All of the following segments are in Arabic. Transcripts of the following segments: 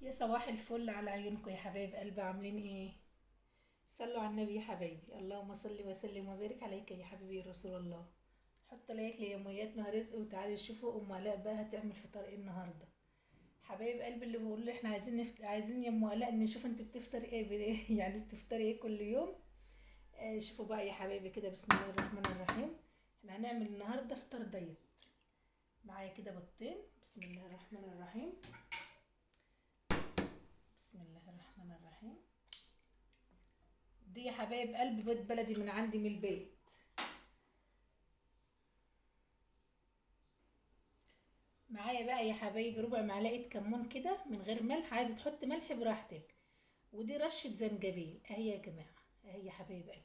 يا صباح الفل على عيونكم يا حبايب قلبي، عاملين ايه؟ صلوا على النبي يا حبايبي. اللهم صل وسلم وبارك عليك يا حبيبي يا رسول الله. حط لايك ليومياتنا رزق، وتعالوا شوفوا ام علاء بقى هتعمل فطار ايه النهارده. حبايب قلبي اللي بيقولوا لي احنا عايزين يا ام علاء نشوف انت بتفطري ايه يعني بتفطري ايه كل يوم. شوفوا بقى يا حبايبي كده، بسم الله الرحمن الرحيم. احنا هنعمل النهارده فطار دايت. معايا كده بيضتين، بسم الله الرحمن الرحيم. بسم الله الرحمن الرحيم. دي يا حبايب قلبي بيض بلدي من عندي من البيت. معايا بقى يا حبايبي ربع معلقه كمون كده من غير ملح، عايزه تحط ملح براحتك. ودي رشه زنجبيل اهي يا جماعه، اهي يا حبايب قلبي.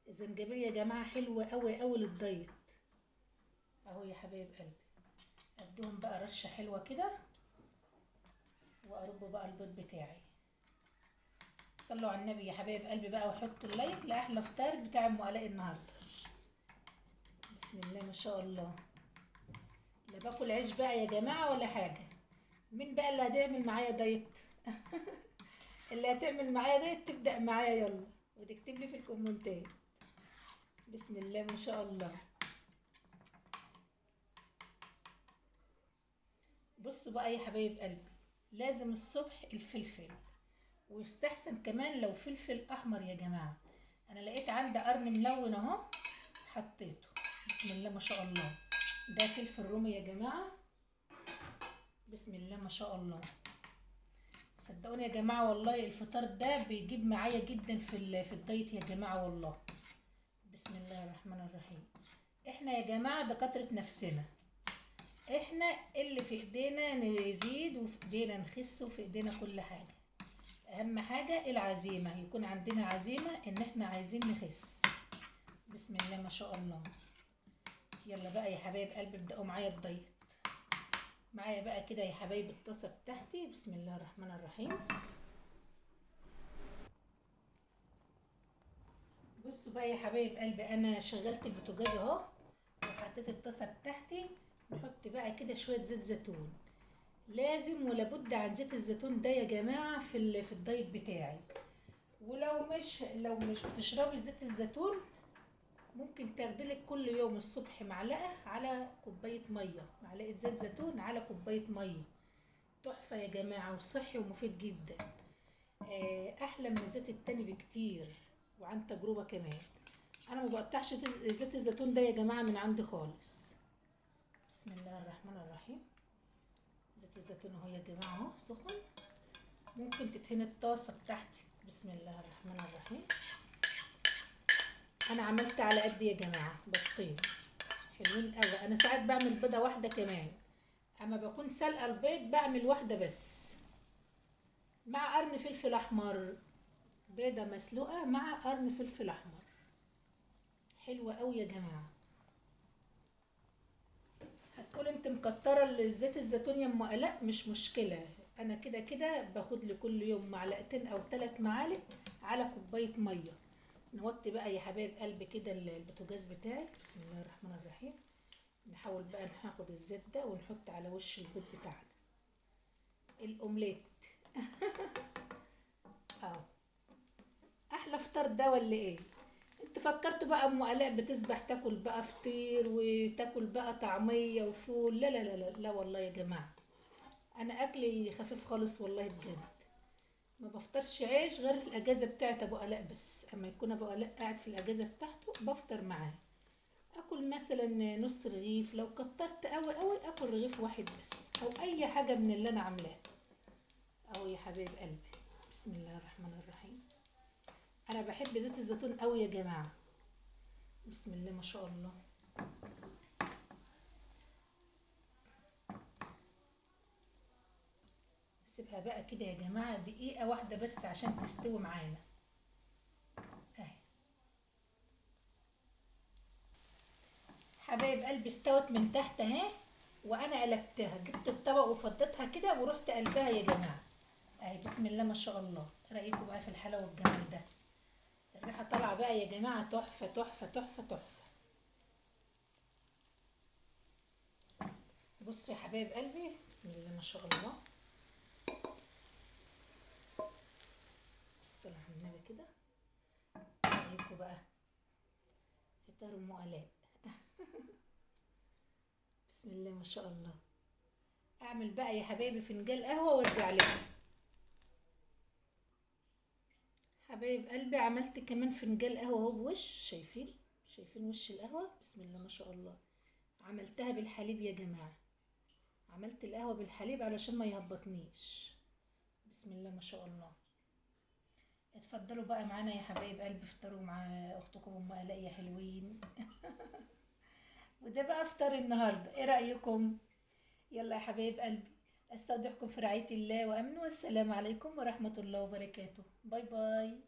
الزنجبيل يا جماعه حلوه قوي قوي للدايت. اهو يا حبايب قلبي، ادوهم بقى رشه حلوه كده، وارب بقى البيض بتاعي. صلوا على النبي يا حبايب قلبي بقى، وحطوا اللايك لاحلى فطار بتاع ام علاء النهارده. بسم الله ما شاء الله. لا باكل عيش بقى يا جماعه ولا حاجه. مين بقى اللي هتعمل معايا دايت؟ اللي هتعمل معايا دايت تبدأ معايا يلا، وتكتب لي في الكومنتات. بسم الله ما شاء الله. بصوا بقى يا حبايب قلبي، لازم الصبح الفلفل، ويستحسن كمان لو فلفل احمر يا جماعه. انا لقيت عندي قرن ملون اهو، حطيته. بسم الله ما شاء الله. ده فلفل رومي يا جماعه. بسم الله ما شاء الله. صدقوني يا جماعه والله الفطار ده بيجيب معايا جدا في الدايت يا جماعه والله. بسم الله الرحمن الرحيم. احنا يا جماعة دكاترة نفسنا، احنا اللي في ايدينا نزيد وفي ايدينا نخس وفي ايدينا كل حاجة. اهم حاجة العزيمة، يكون عندنا عزيمة ان احنا عايزين نخس. بسم الله ما شاء الله. يلا بقى يا حبايب قلبي ابدأوا معايا الدايت. معايا بقى كده يا حبايب الطاسة بتاعتي، بسم الله الرحمن الرحيم. بصوا بقى يا حبايب قلبي، انا شغلت البوتاجاز اهو، وحطيت الطاسه بتاعتي. نحط بقى كده شويه زيت زيتون. لازم ولا بد عن زيت الزيتون ده يا جماعه في الدايت بتاعي. لو مش بتشربي زيت الزيتون، ممكن تاخديلك كل يوم الصبح معلقه على كوبايه ميه، معلقه زيت زيتون على كوبايه ميه. تحفه يا جماعه وصحي ومفيد جدا. احلى من الزيت التاني بكتير، وعن تجربه كمان. انا ما بقطعش زيت الزيتون ده يا جماعه من عندي خالص. بسم الله الرحمن الرحيم. زيت الزيتون اهو يا جماعه اهو سخن. ممكن تدهني الطاسه بتاعتي. بسم الله الرحمن الرحيم. انا عملت على قد يا جماعه بيضتين حلوين قوي. انا ساعات بعمل بيضه واحده كمان، اما بكون سلقه البيض بعمل واحده بس، مع قرن فلفل احمر. بيضه مسلوقه مع قرن فلفل احمر، حلوه قوي يا جماعه. هتقول انت مكتره الزيت الزيتون يا ام الاء، مش مشكله. انا كده كده باخد لي كل يوم معلقتين او 3 معالق على كوبايه ميه. نوطي بقى يا حبايب قلبي كده البوتاجاز بتاعي. بسم الله الرحمن الرحيم. نحاول بقى ناخد الزيت ده ونحط على وش البيض بتاعنا الاومليت. اه، احلى فطار ده ولا ايه؟ انت فكرت بقى ام الاء بتسبح تاكل بقى فطير وتاكل بقى طعميه وفول؟ لا لا لا لا, لا والله يا جماعه، انا اكلي خفيف خالص والله بجد. ما بفطرش عيش غير الاجازه بتاعت ابو الاء بس، اما يكون ابو الاء قاعد في الاجازه بتاعته بفطر معاه. اكل مثلا نص رغيف، لو كترت قوي قوي اكل رغيف واحد بس، او اي حاجه من اللي انا عاملاه. اهو يا حبيب قلبي. بسم الله الرحمن الرحيم. انا بحب زيت الزيتون قوي يا جماعه. بسم الله ما شاء الله. سيبها بقى كده يا جماعه دقيقه واحده بس عشان تستوي معانا. اهي حبايب قلبي استوت من تحت اهي، وانا قلبتها، جبت الطبق وفضيتها كده ورحت قلبها يا جماعه. اهي بسم الله ما شاء الله. رايكم بقى في الحلاوه والجمال ده؟ الريحه طالعه بقى يا جماعه تحفه تحفه تحفه تحفه. بصوا يا حبايب قلبي، بسم الله ما شاء الله. بقى، فطار ام الاء. بسم الله ما شاء الله. اعمل بقى يا حبايبي فنجان قهوه وارجع لكم. حبايب قلبي عملت كمان فنجان قهوه اهو بوش، شايفين وش القهوه؟ بسم الله ما شاء الله. عملتها بالحليب يا جماعه، عملت القهوه بالحليب علشان ما يهبطنيش. بسم الله ما شاء الله. اتفضلوا بقى معانا يا حبايب قلبي، افطروا مع اختكم ام الاء يا حلوين. وده بقى افطار النهارده، ايه رايكم؟ يلا يا حبايب قلبي، استودعكم في رعايه الله وامنه، والسلام عليكم ورحمه الله وبركاته. باي باي.